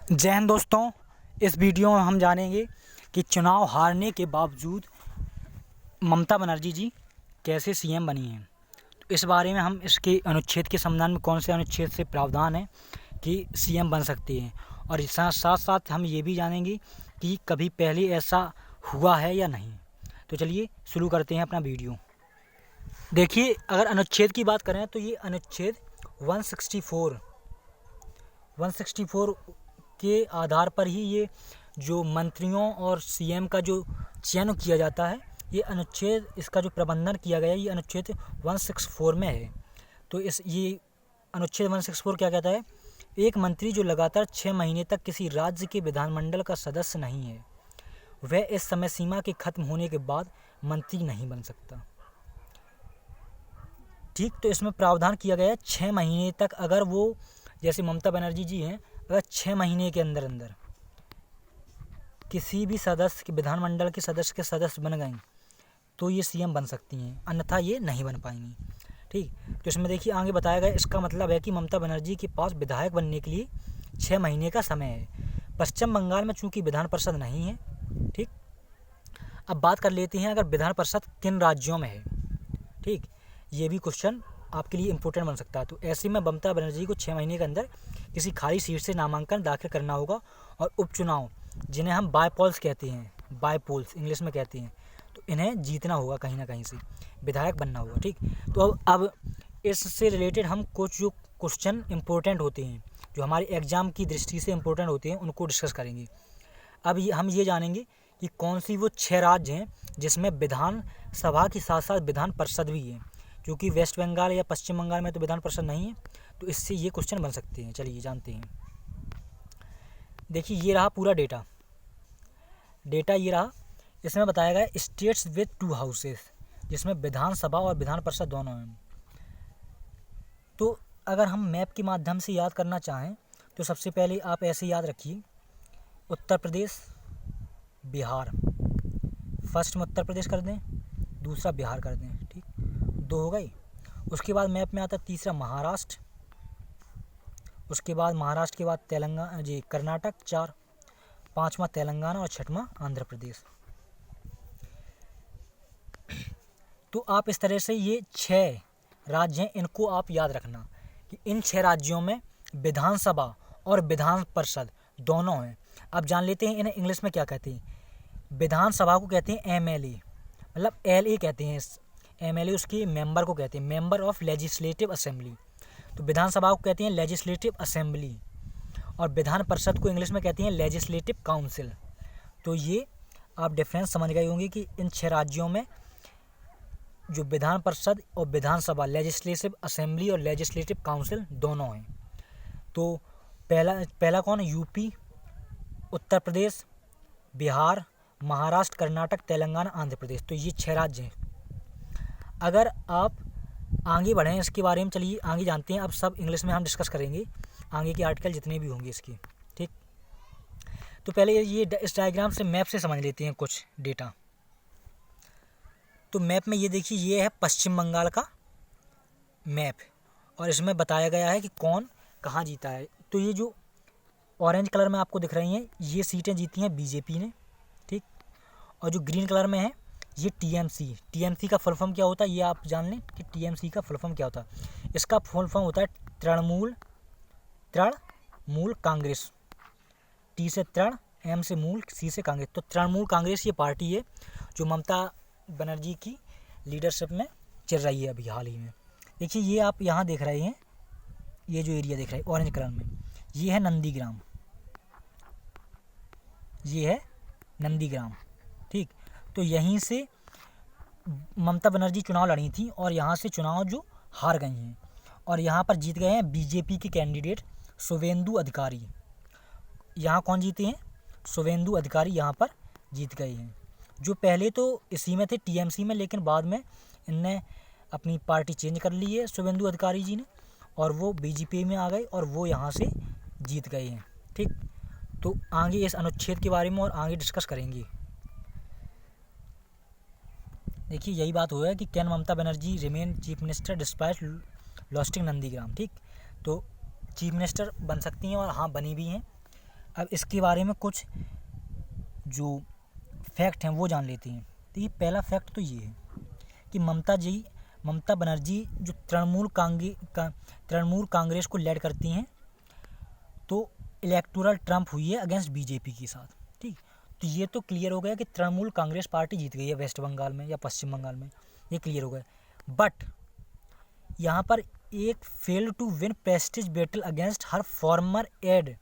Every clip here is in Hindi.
जय हिंद दोस्तों। इस वीडियो में हम जानेंगे कि चुनाव हारने के बावजूद ममता बनर्जी जी कैसे सीएम बनी हैं। तो इस बारे में हम इसके अनुच्छेद के संविधान में कौन से अनुच्छेद से प्रावधान है कि सीएम बन सकती हैं, और साथ साथ हम ये भी जानेंगे कि कभी पहले ऐसा हुआ है या नहीं। तो चलिए शुरू करते हैं अपना वीडियो। देखिए, अगर अनुच्छेद की बात करें तो ये अनुच्छेद 164 के आधार पर ही ये जो मंत्रियों और सीएम का जो चयन किया जाता है, ये अनुच्छेद, इसका जो प्रबंधन किया गया है ये अनुच्छेद 164 में है। तो ये अनुच्छेद 164 क्या कहता है? एक मंत्री जो लगातार 6 महीने तक किसी राज्य के विधानमंडल का सदस्य नहीं है, वह इस समय सीमा के खत्म होने के बाद मंत्री नहीं बन सकता। ठीक, तो इसमें प्रावधान किया गया है 6 महीने तक, अगर वो, जैसे ममता बनर्जी जी हैं, अगर 6 महीने के अंदर अंदर किसी भी सदस्य के, विधानमंडल के सदस्य बन गए तो ये सीएम बन सकती हैं, अन्यथा ये नहीं बन पाएंगी। ठीक, तो इसमें देखिए आगे बताया गया, इसका मतलब है कि ममता बनर्जी के पास विधायक बनने के लिए 6 महीने का समय है। पश्चिम बंगाल में चूँकि विधान परिषद नहीं है। ठीक, अब बात कर लेते हैं अगर विधान परिषद किन राज्यों में है। ठीक, ये भी क्वेश्चन आपके लिए इम्पोर्टेंट बन सकता है। तो ऐसे में ममता बनर्जी को 6 महीने के अंदर किसी खाली सीट से नामांकन दाखिल करना होगा, और उपचुनाव, जिन्हें हम बायपोल्स कहते हैं, बायपोल्स इंग्लिश में कहते हैं, तो इन्हें जीतना होगा, कहीं ना कहीं से विधायक बनना होगा। ठीक, तो अब इससे रिलेटेड हम कुछ जो क्वेश्चन इम्पोर्टेंट होते हैं, जो हमारे एग्ज़ाम की दृष्टि से इम्पोर्टेंट होते हैं, उनको डिस्कस करेंगे। अब हम ये जानेंगे कि कौन सी वो 6 राज्य हैं जिसमें विधान सभा के साथ साथ विधान परिषद भी है, क्योंकि वेस्ट बंगाल या पश्चिम बंगाल में तो विधान परिषद नहीं है, तो इससे ये क्वेश्चन बन सकते हैं। चलिए जानते हैं। देखिए, ये रहा पूरा डेटा ये रहा। इसमें बताया गया स्टेट्स विद 2 हाउसेस, जिसमें विधानसभा और विधान परिषद दोनों हैं। तो अगर हम मैप के माध्यम से याद करना चाहें तो सबसे पहले आप ऐसे याद रखिए, उत्तर प्रदेश, बिहार। फर्स्ट में उत्तर प्रदेश कर दें, दूसरा बिहार कर दें। ठीक, 2 हो गए। उसके बाद मैप में आता तीसरा महाराष्ट्र, उसके बाद महाराष्ट्र के बाद तेलंगाना जी कर्नाटक 4, 5वां तेलंगाना और 6वां आंध्र प्रदेश। तो आप इस तरह से ये 6 राज्य हैं, इनको आप याद रखना कि इन 6 राज्यों में विधानसभा और विधान परिषद दोनों हैं। अब जान लेते हैं इन्हें इंग्लिश में क्या कहते हैं। विधानसभा को कहते हैं एमएलए, मतलब एलए कहते हैं। एमएलए उसके मेंबर को कहते हैं, मेंबर ऑफ लेजिस्लेटिव असेंबली। तो विधानसभा को कहते हैं लेजिस्लेटिव असेंबली, और विधान परिषद को इंग्लिश में कहते हैं लेजिस्लेटिव काउंसिल। तो ये आप डिफरेंस समझ गए होंगे कि इन 6 राज्यों में जो विधान परिषद और विधानसभा, लेजिस्लेटिव असेंबली और लेजिस्लेटिव काउंसिल दोनों हैं। तो पहला कौन है? यूपी, उत्तर प्रदेश, बिहार, महाराष्ट्र, कर्नाटक, तेलंगाना, आंध्र प्रदेश। तो ये 6 राज्य हैं। अगर आप आगे बढ़ें इसके बारे में, चलिए आगे जानते हैं। अब सब इंग्लिश में हम डिस्कस करेंगे, आगे के आर्टिकल जितने भी होंगे इसके। ठीक, तो पहले ये इस डायग्राम से, मैप से समझ लेते हैं कुछ डेटा। तो मैप में ये देखिए, ये है पश्चिम बंगाल का मैप, और इसमें बताया गया है कि कौन कहाँ जीता है। तो ये जो ऑरेंज कलर में आपको दिख रही हैं, ये सीटें जीती हैं बीजेपी ने। ठीक, और जो ग्रीन कलर में है ये टीएमसी का फुल फॉर्म क्या होता है, ये आप जान लें कि टीएमसी का फुल फॉर्म क्या होता है। इसका फुल फॉर्म होता है तृणमूल कांग्रेस। टी से तृण, एम से मूल, सी से कांग्रेस। तो तृणमूल कांग्रेस ये पार्टी है जो ममता बनर्जी की लीडरशिप में चल रही है अभी हाल ही में। देखिए, ये आप यहाँ देख रहे हैं, ये जो एरिया देख रहे हैं ऑरेंज कलर में, ये है नंदीग्राम, ये है नंदीग्राम। ठीक, तो यहीं से ममता बनर्जी चुनाव लड़ी थी, और यहाँ से चुनाव जो हार गई हैं, और यहाँ पर जीत गए हैं बीजेपी के कैंडिडेट शुवेंदु अधिकारी। यहाँ कौन जीते हैं? शुवेंदु अधिकारी यहाँ पर जीत गए हैं, जो पहले तो इसी में थे, टीएमसी में, लेकिन बाद में इनने अपनी पार्टी चेंज कर ली है शुवेंदु अधिकारी जी ने, और वो बीजेपी में आ गए और वो यहाँ से जीत गए हैं। ठीक, तो आगे इस अनुच्छेद के बारे में और आगे डिस्कस करेंगे। देखिए, यही बात हुआ है कि can Mamata Banerjee remain chief minister despite losting Nandigram. ठीक, तो चीफ मिनिस्टर बन सकती हैं, और हाँ बनी भी हैं। अब इसके बारे में कुछ जो फैक्ट हैं वो जान लेते हैं। तो ये पहला फैक्ट तो ये है कि ममता बनर्जी जो तृणमूल कांग्रेस को लीड करती हैं, तो इलेक्टोरल ट्रम्प हुई है अगेंस्ट बीजेपी के साथ। ठीक, तो ये तो क्लियर हो गया कि तृणमूल कांग्रेस पार्टी जीत गई है वेस्ट बंगाल में या पश्चिम बंगाल में, ये क्लियर हो गया। बट यहाँ पर एक fail to win prestige battle against her former aide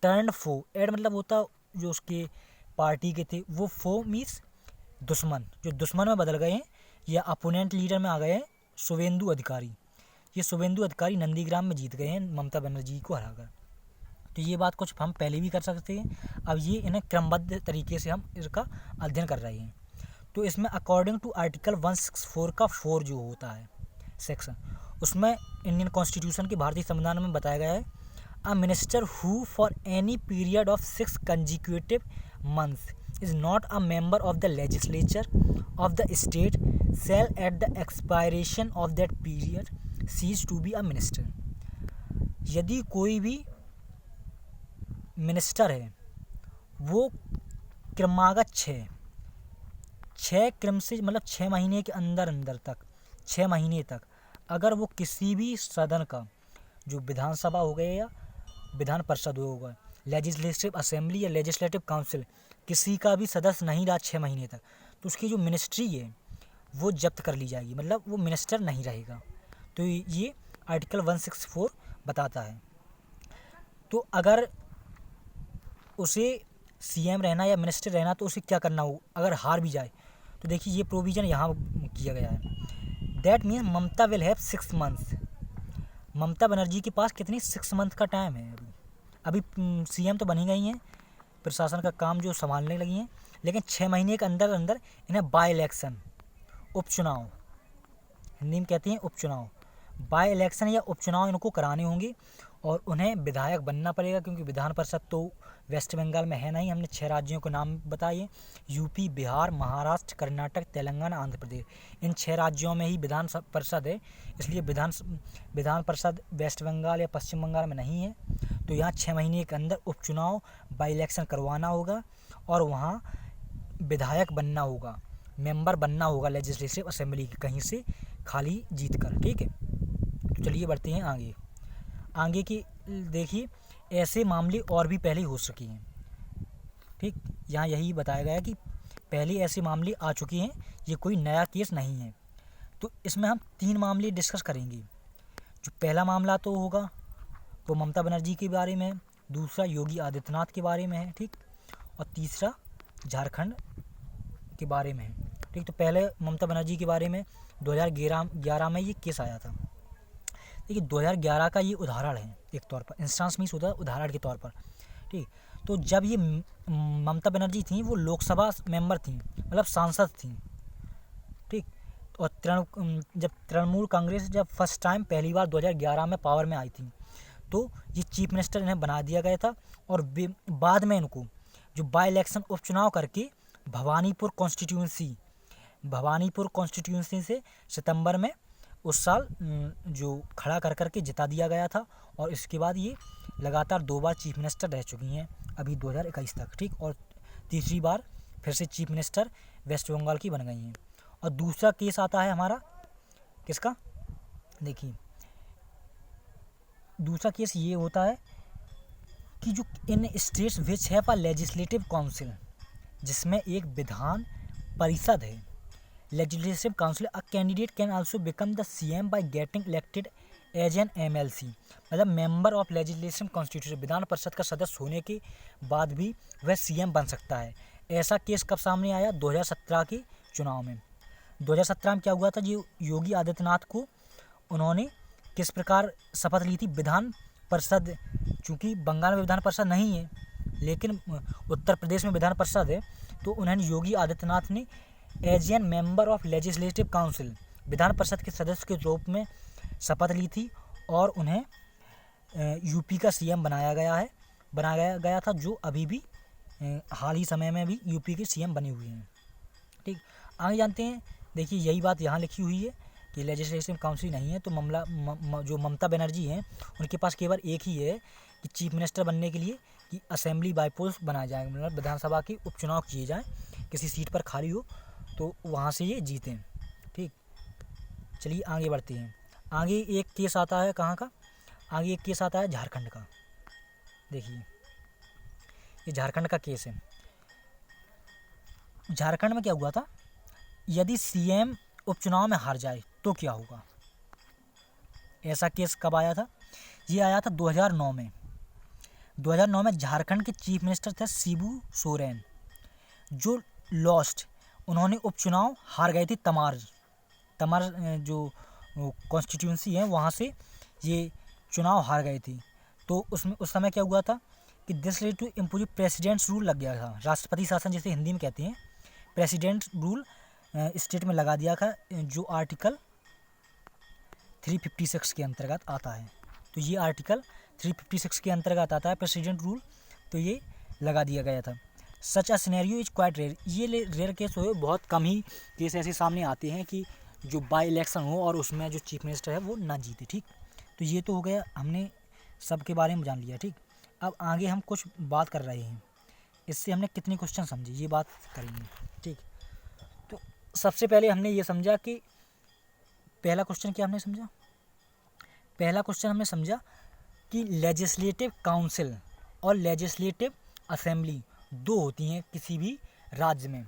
turned foe. Aide मतलब होता जो उसके पार्टी के थे, वो फो मीन्स दुश्मन, जो दुश्मन में बदल गए हैं या अपोनेंट लीडर में आ गए हैं शुभेंदु अधिकारी। ये शुभेंदु अधिकारी नंदीग्राम में जीत गए हैं ममता बनर्जी को हराकर। तो ये बात कुछ हम पहले भी कर सकते हैं, अब ये इन्हें क्रमबद्ध तरीके से हम इसका अध्ययन कर रहे हैं। तो इसमें अकॉर्डिंग टू आर्टिकल 164 का 4 जो होता है सेक्शन, उसमें इंडियन कॉन्स्टिट्यूशन के भारतीय संविधान में बताया गया है a minister who for any period of 6 consecutive months is not a member of the legislature of the state shall at the expiration of that period cease to be a minister। यदि कोई भी मिनिस्टर है वो क्रमागत 6 क्रम से मतलब 6 महीने के अंदर तक 6 महीने तक अगर वो किसी भी सदन का, जो विधानसभा हो गया या विधान परिषद होगा, लेजिस्लेटिव असेंबली या लेजिस्लेटिव काउंसिल, किसी का भी सदस्य नहीं रहा 6 महीने तक, तो उसकी जो मिनिस्ट्री है वो जब्त कर ली जाएगी, मतलब वो मिनिस्टर नहीं रहेगा। तो ये आर्टिकल 164 बताता है। तो अगर उसे सीएम रहना या मिनिस्टर रहना तो उसे क्या करना हो अगर हार भी जाए, तो देखिए ये प्रोविज़न यहाँ किया गया है। That means Mamata will have 6 months. Mamata Banerjee के पास कितनी 6 मंथ का टाइम है। अभी सीएम तो बनी गई हैं, प्रशासन का काम जो संभालने लगी हैं, लेकिन 6 महीने के अंदर इन्हें बाई इलेक्शन, उपचुनाव, हिंदी में कहते हैं उपचुनाव, बाई इलेक्शन या उपचुनाव इनको कराने होंगे और उन्हें विधायक बनना पड़ेगा, क्योंकि विधान परिषद तो वेस्ट बंगाल में है नहीं। हमने 6 राज्यों के नाम बताए, यूपी, बिहार, महाराष्ट्र, कर्नाटक, तेलंगाना, आंध्र प्रदेश। इन 6 राज्यों में ही विधान परिषद है, इसलिए विधान परिषद वेस्ट बंगाल या पश्चिम बंगाल में नहीं है। तो यहाँ 6 महीने के अंदर उपचुनाव, बाई इलेक्शन करवाना होगा और वहाँ विधायक बनना होगा, मेंबर बनना होगा लेजिस्लेटिव असेंबली की, कहीं से खाली जीत कर। ठीक है, तो चलिए बढ़ते हैं आगे की। देखिए ऐसे मामले और भी पहले हो चुके हैं। ठीक, यहाँ यही बताया गया है कि पहले ऐसे मामले आ चुके हैं, ये कोई नया केस नहीं है। तो इसमें हम 3 मामले डिस्कस करेंगे। जो पहला मामला तो होगा वो ममता बनर्जी के बारे में है, दूसरा योगी आदित्यनाथ के बारे में है, ठीक, और तीसरा झारखंड के बारे में है। ठीक, तो पहले ममता बनर्जी के बारे में 2011 में ये केस आया था। देखिए 2011 का ये उदाहरण है, एक तौर पर इंस्टांस मीन्स होता है उदाहरण के तौर पर। ठीक, तो जब ये ममता बनर्जी थी वो लोकसभा मेंबर थी, मतलब सांसद थी। ठीक, और जब तृणमूल कांग्रेस जब फर्स्ट टाइम पहली बार 2011 में पावर में आई थी, तो ये चीफ मिनिस्टर इन्हें बना दिया गया था। और बाद में इनको जो बाई इलेक्शन उपचुनाव करके भवानीपुर कॉन्स्टिट्यूंसी से सितंबर में उस साल जो खड़ा कर के जिता दिया गया था। और इसके बाद ये लगातार 2 बार चीफ मिनिस्टर रह चुकी हैं अभी 2021 तक। ठीक, और तीसरी बार फिर से चीफ मिनिस्टर वेस्ट बंगाल की बन गई हैं। और दूसरा केस आता है हमारा किसका, देखिए दूसरा केस ये होता है कि जो in states which have a legislative council, जिसमें एक विधान परिषद है, legislative council, a candidate can also become the CM by getting elected as an MLC, मतलब मेंबर ऑफ लेजिस्लेटिव कॉन्स्टिट्यूशन, विधान परिषद का सदस्य होने के बाद भी वह सीएम बन सकता है। ऐसा केस कब सामने आया, 2017 के चुनाव में। 2017 में क्या हुआ था, जी योगी आदित्यनाथ को उन्होंने किस प्रकार शपथ ली थी, विधान परिषद, चूँकि बंगाल में विधान परिषद नहीं है लेकिन उत्तर प्रदेश में विधान परिषद है, तो उन्होंने योगी आदित्यनाथ ने as an member of legislative council, विधान परिषद के सदस्य के रूप में शपथ ली थी और उन्हें यूपी का सीएम बनाया गया था, जो अभी भी हाल ही समय में भी यूपी के सीएम बने हुए हैं। ठीक, आगे जानते हैं। देखिए यही बात यहाँ लिखी हुई है कि लेजिस्लेटिव काउंसिल नहीं है, तो मामला जो ममता बनर्जी हैं उनके पास केवल एक ही है कि चीफ मिनिस्टर बनने के लिए कि असेंबली बाईपोल्स बनाए जाएंगे, मतलब विधानसभा के उपचुनाव किए जाएँ, किसी सीट पर खाली हो तो वहाँ से ये जीतें। ठीक, चलिए आगे बढ़ते हैं। आगे एक केस आता है कहाँ का, आगे एक केस आता है झारखंड का। देखिए ये झारखंड का केस है। झारखंड में क्या हुआ था, यदि सीएम उपचुनाव में हार जाए तो क्या होगा। ऐसा केस कब आया था, ये आया था 2009 में। 2009 में झारखंड के चीफ मिनिस्टर थे शिबू सोरेन, जो लॉस्ट, उन्होंने उपचुनाव हार गए थे तमार जो कॉन्स्टिट्यूंसी है वहाँ से ये चुनाव हार गए थे। तो उसमें उस समय क्या हुआ था कि this led to impose president's rule लग गया था, राष्ट्रपति शासन जिसे हिंदी में कहते हैं, प्रेसिडेंट रूल स्टेट में लगा दिया था, जो आर्टिकल 356 के अंतर्गत आता है। तो ये आर्टिकल 356 के अंतर्गत आता है प्रेसिडेंट रूल, तो ये लगा दिया गया था। Such a scenario is quite rare, ये रेयर केस हुए, बहुत कम ही केस ऐसे सामने आते हैं कि जो बाई इलेक्शन हो और उसमें जो चीफ मिनिस्टर है वो ना जीते। ठीक, तो ये तो हो गया, हमने सब के बारे में जान लिया। ठीक, अब आगे हम कुछ बात कर रहे हैं, इससे हमने कितने क्वेश्चन समझे ये बात करेंगे। ठीक, तो सबसे पहले हमने ये समझा कि पहला क्वेश्चन क्या हमने समझा, पहला क्वेश्चन हमने समझा कि लेजिस्लेटिव काउंसिल और लेजिस्लेटिव असेंबली दो होती हैं किसी भी राज्य में।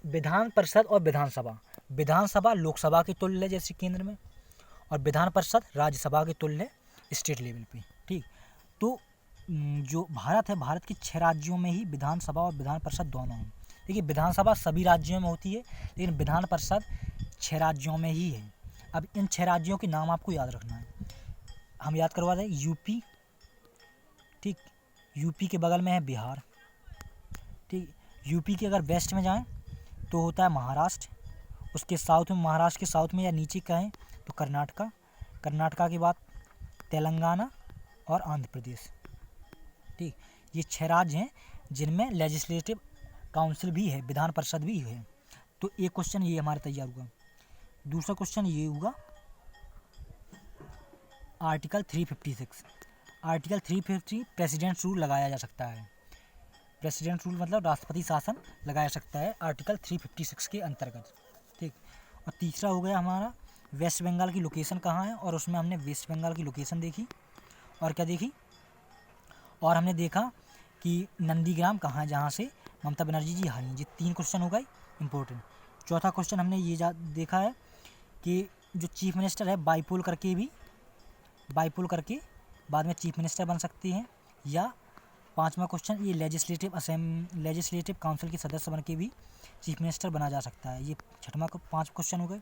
विधान परिषद और विधानसभा, विधानसभा लोकसभा के तुल्य है जैसे केंद्र में, और विधान परिषद राज्यसभा के तुल्य है स्टेट लेवल पे। ठीक, तो जो भारत है, भारत के 6 राज्यों में ही विधानसभा और विधान परिषद दोनों हैं। देखिए विधानसभा सभी राज्यों में होती है, लेकिन विधान परिषद 6 राज्यों में ही है। अब इन 6 राज्यों के नाम आपको याद रखना है, हम याद करवा दें। यूपी, ठीक, यूपी के बगल में है बिहार। ठीक, यूपी के अगर वेस्ट में जाएं तो होता है महाराष्ट्र, उसके साउथ में, महाराष्ट्र के साउथ में या नीचे कहें तो कर्नाटका, कर्नाटका के बाद तेलंगाना और आंध्र प्रदेश। ठीक, ये 6 राज्य हैं जिनमें लेजिस्लेटिव काउंसिल भी है, विधान परिषद भी है। तो एक क्वेश्चन ये हमारा तैयार हुआ। दूसरा क्वेश्चन ये होगा आर्टिकल 356, आर्टिकल 350 प्रेसिडेंट रूल लगाया जा सकता है। प्रेसिडेंट रूल मतलब राष्ट्रपति शासन लगाया सकता है आर्टिकल 356 के अंतर्गत। ठीक, और तीसरा हो गया हमारा वेस्ट बंगाल की लोकेशन कहाँ है, और उसमें हमने वेस्ट बंगाल की लोकेशन देखी, और क्या देखी, और हमने देखा कि नंदीग्राम कहाँ है जहाँ से ममता बनर्जी जी हारी। ये 3 क्वेश्चन हो गए इंपॉर्टेंट। चौथा क्वेश्चन हमने ये देखा है कि जो चीफ मिनिस्टर है बाईपोल करके बाद में चीफ मिनिस्टर बन सकते हैं, या 5वां क्वेश्चन ये लेजिस्लेटिव काउंसिल के सदस्य बन के भी चीफ मिनिस्टर बना जा सकता है। ये 5 क्वेश्चन हो गए।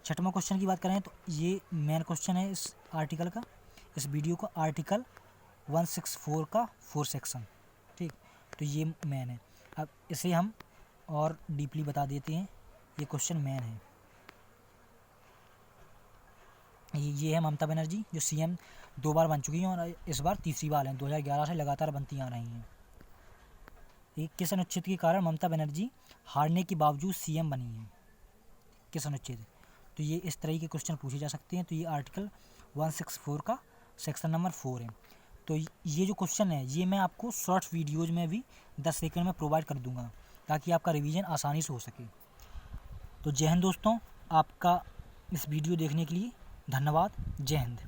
6वां क्वेश्चन की बात करें तो ये मेन क्वेश्चन है इस आर्टिकल का, इस वीडियो का, आर्टिकल 164 का 4 सेक्शन। ठीक, तो ये मेन है। अब इसे हम और डीपली बता देते हैं, ये क्वेश्चन मेन है। ये है ममता बनर्जी जो सीएम 2 बार बन चुकी हैं और इस बार तीसरी बार हैं, 2011 से लगातार बनती आ रही हैं। एक किस अनुच्छेद के कारण ममता बनर्जी हारने के बावजूद सीएम बनी हैं, किस अनुच्छेद, तो ये इस तरह के क्वेश्चन पूछे जा सकते हैं। तो ये आर्टिकल 164 का सेक्शन नंबर 4 है। तो ये जो क्वेश्चन है ये मैं आपको शॉर्ट वीडियोज़ में भी 10 सेकंड में प्रोवाइड कर दूंगा ताकि आपका रिवीजन आसानी से हो सके। तो जय हिंद दोस्तों, आपका इस वीडियो देखने के लिए धन्यवाद। जय हिंद।